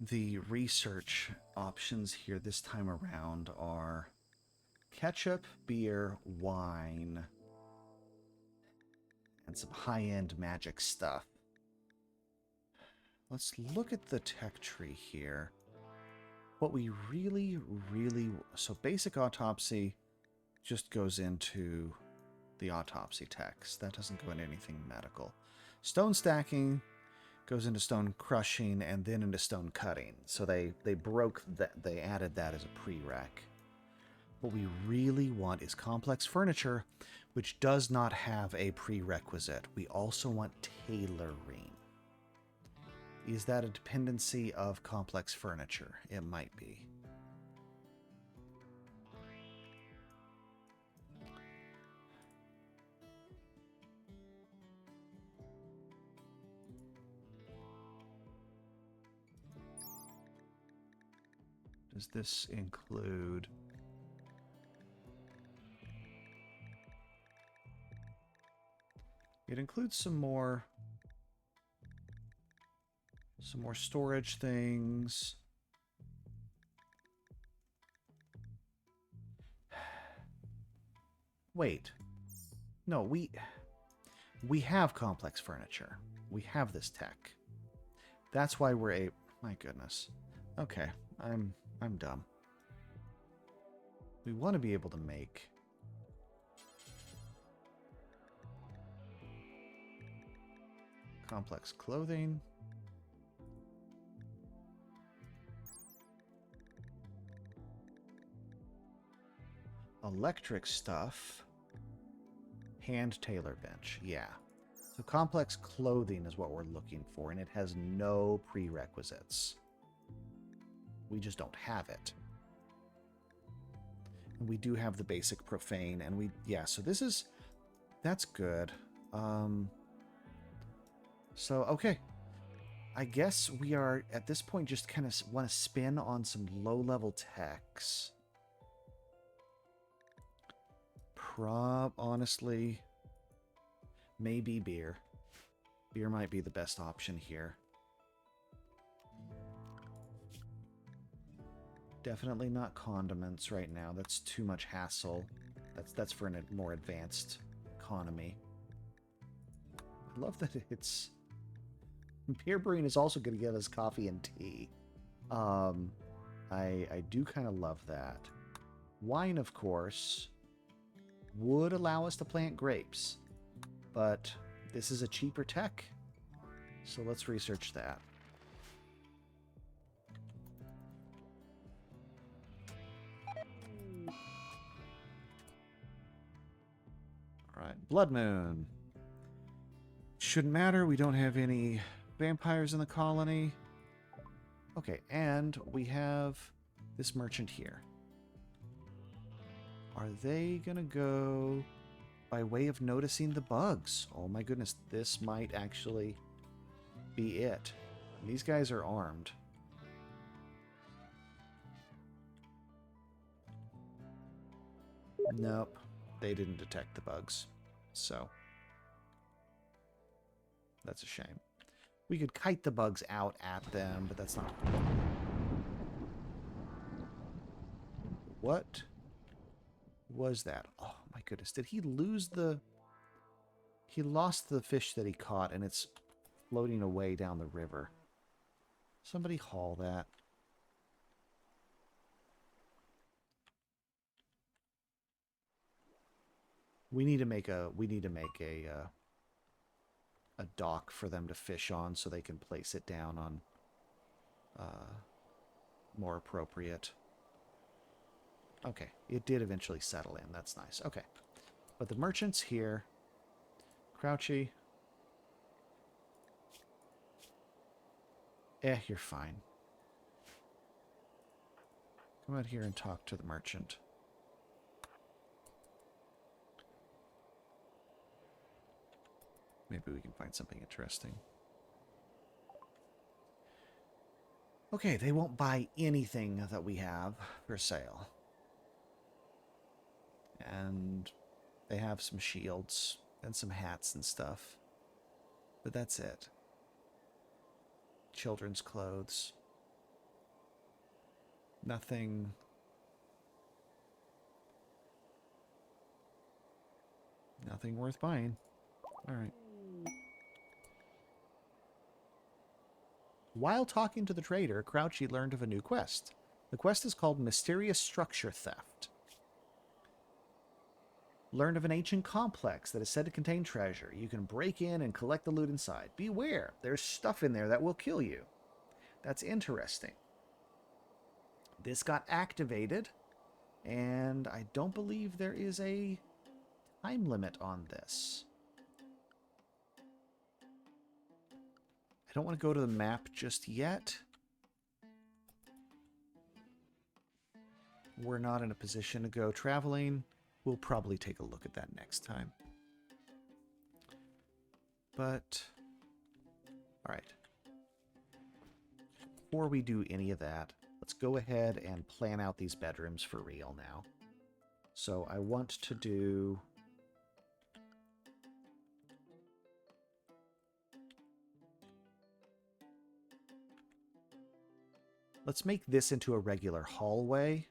the research options here this time around are ketchup, beer, wine, and some high-end magic stuff. Let's look at the tech tree here. What we really... So basic autopsy just goes into the autopsy techs. That doesn't go into anything medical. Stone stacking goes into stone crushing and then into stone cutting. So they broke that, they added that as a prereq. What we really want is complex furniture, which does not have a prerequisite. We also want tailoring. Is that a dependency of complex furniture? It might be. Does this include... It includes some more storage things. Wait. No, we have complex furniture. We have this tech. That's why we're a... My goodness. Okay, I'm dumb. We want to be able to make... complex clothing. Electric stuff. Hand tailor bench. Yeah. So complex clothing is what we're looking for, and it has no prerequisites. We just don't have it. And we do have the basic profane, and so that's good. So, okay. I guess we are, at this point, just kind of want to spin on some low-level techs. Honestly, maybe beer. Beer might be the best option here. Definitely not condiments right now. That's too much hassle. That's for a more advanced economy. I love that it's... Beer brewing is also going to give us coffee and tea. I do kind of love that. Wine, of course, would allow us to plant grapes. But this is a cheaper tech. So let's research that. Alright, Blood Moon. Shouldn't matter, we don't have any vampires in the colony. Okay, and we have this merchant here. Are they gonna go by way of noticing the bugs? Oh my goodness, this might actually be it. These guys are armed. Nope, they didn't detect the bugs. So, that's a shame. We could kite the bugs out at them, but that's not... What was that? Oh my goodness, did he lose the... He lost the fish that he caught, and it's floating away down the river. Somebody haul that. We need to make a dock for them to fish on so they can place it down on more appropriate. Okay, it did eventually settle in. That's nice. Okay. But the merchant's here. Crouchy. You're fine. Come out here and talk to the merchant. Maybe we can find something interesting. Okay, they won't buy anything that we have for sale. And they have some shields and some hats and stuff. But that's it. Children's clothes. Nothing... Nothing worth buying. Alright. While talking to the trader, Crouchy learned of a new quest. The quest is called Mysterious Structure Theft. Learned of an ancient complex that is said to contain treasure. You can break in and collect the loot inside. Beware, there's stuff in there that will kill you. That's interesting. This got activated, and I don't believe there is a time limit on this. I don't want to go to the map just yet. We're not in a position to go traveling. We'll probably take a look at that next time. But, all right. Before we do any of that, let's go ahead and plan out these bedrooms for real now. So I want to do... Let's make this into a regular hallway,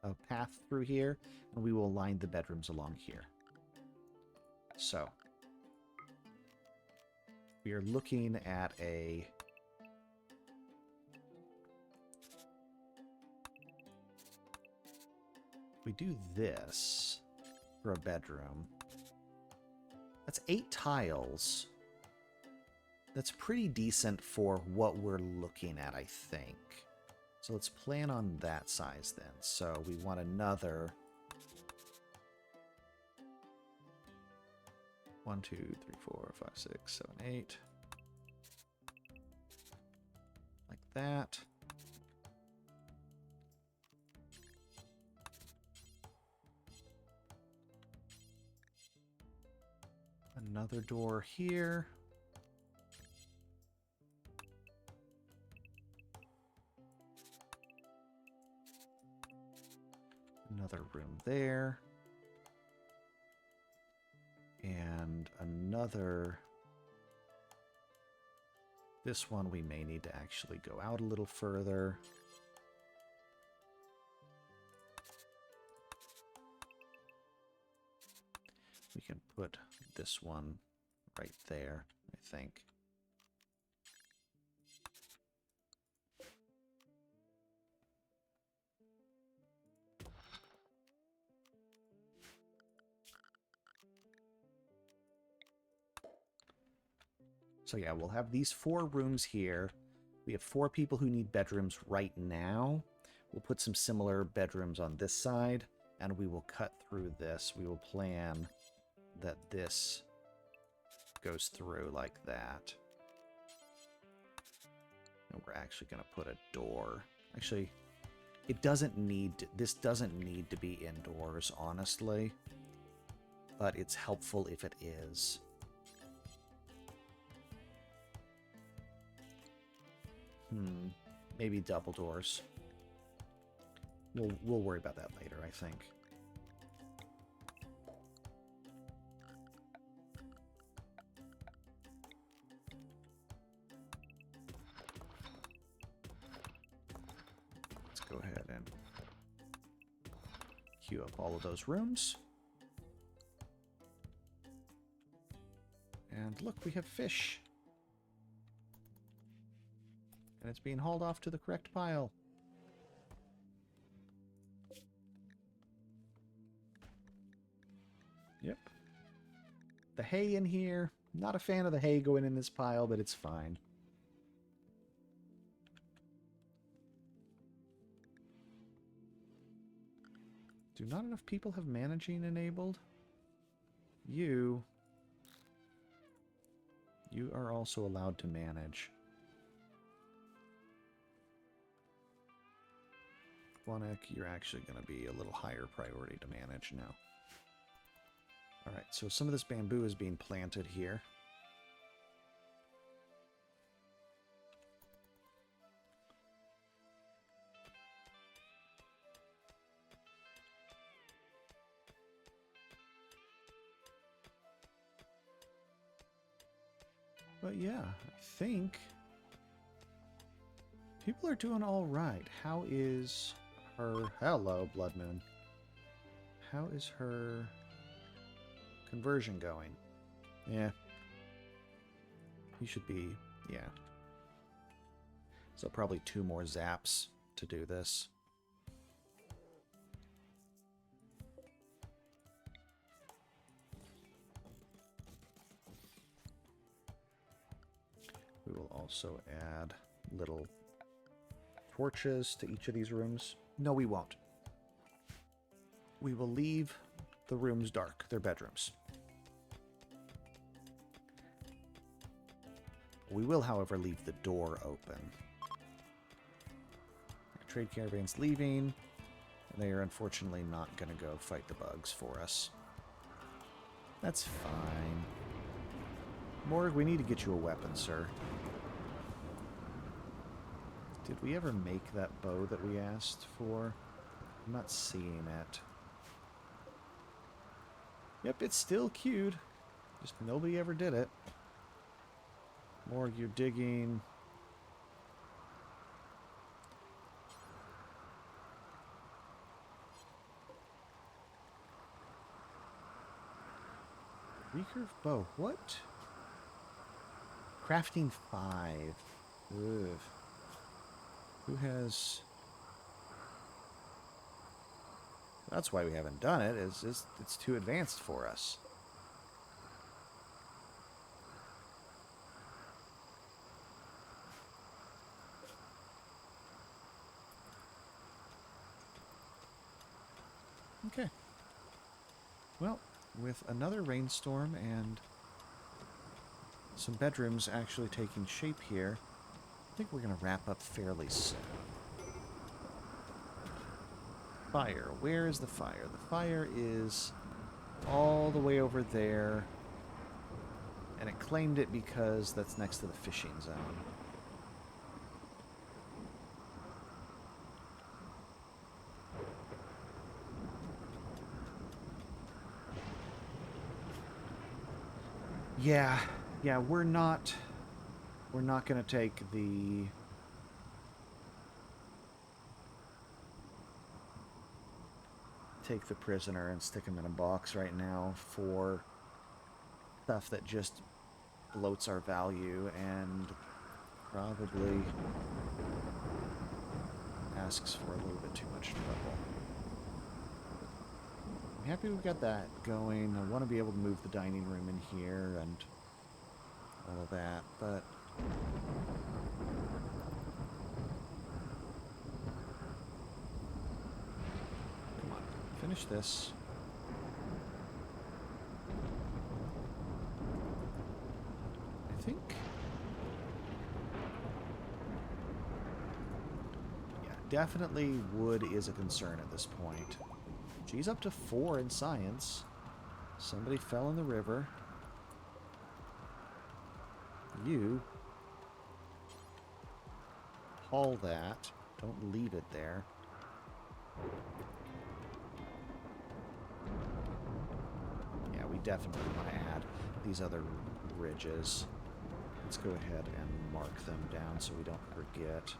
a path through here, and we will line the bedrooms along here. So, we are looking at a... We do this for a bedroom. That's 8 tiles. That's pretty decent for what we're looking at, I think. So let's plan on that size then. So we want another 1, 2, 3, 4, 5, 6, 7, 8. Like that. Another door here. Another room there. And another... This one we may need to actually go out a little further. We can put this one right there, I think. So yeah, we'll have these 4 rooms here. We have 4 people who need bedrooms right now. We'll put some similar bedrooms on this side, and we will cut through this. We will plan that this goes through like that. And we're actually going to put a door. Actually, it doesn't need... This doesn't need to be indoors, honestly. But it's helpful if it is. Maybe double doors. We'll worry about that later, I think. Let's go ahead and queue up all of those rooms. And look, we have fish. And it's being hauled off to the correct pile. Yep. The hay in here. Not a fan of the hay going in this pile, but it's fine. Do not enough people have managing enabled? You are also allowed to manage. Quonic, you're actually going to be a little higher priority to manage now. Alright, so some of this bamboo is being planted here. But yeah, I think people are doing all right. How is her... Hello, Blood Moon. How is her conversion going? Yeah. You should be... Yeah. So probably 2 more zaps to do this. We will also add little torches to each of these rooms. No, we won't. We will leave the rooms dark. They're bedrooms. We will, however, leave the door open. Our trade caravan's leaving. And they are unfortunately not going to go fight the bugs for us. That's fine. Morg, we need to get you a weapon, sir. Did we ever make that bow that we asked for? I'm not seeing it. Yep, it's still queued. Just nobody ever did it. Morg, you're digging. Recurve bow. What? Crafting 5. Ugh. Who has... That's why we haven't done it, is it's too advanced for us. Okay. Well, with another rainstorm and some bedrooms actually taking shape here, I think we're going to wrap up fairly soon. Fire. Where is the fire? The fire is all the way over there. And it claimed it because that's next to the fishing zone. Yeah, we're not going to take the prisoner and stick him in a box right now for stuff that just bloats our value and probably asks for a little bit too much trouble. I'm happy we've got that going. I want to be able to move the dining room in here and all of that, but come on, finish this. I think, yeah, definitely wood is a concern at this point. She's up to 4 in science. Somebody fell in the river. You haul that. Don't leave it there. Yeah, we definitely want to add these other ridges. Let's go ahead and mark them down so we don't forget.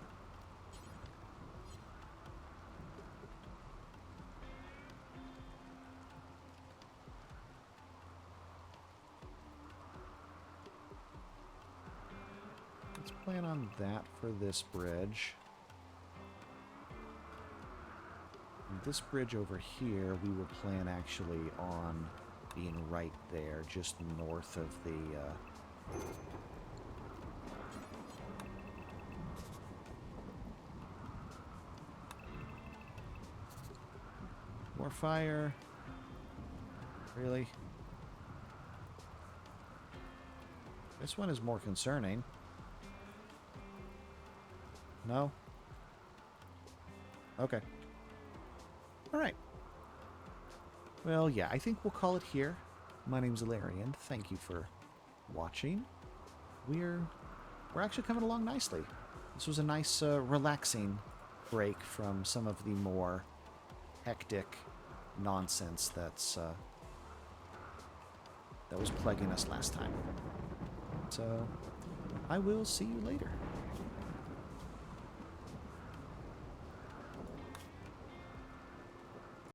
Let's plan on that for this bridge. And this bridge over here, we will plan actually on being right there, just north of the more fire. Really? This one is more concerning. No? Okay. Alright. Well, yeah, I think we'll call it here. My name's Ilarian. Thank you for watching. We're actually coming along nicely. This was a nice, relaxing break from some of the more hectic nonsense that was plaguing us last time. So, I will see you later.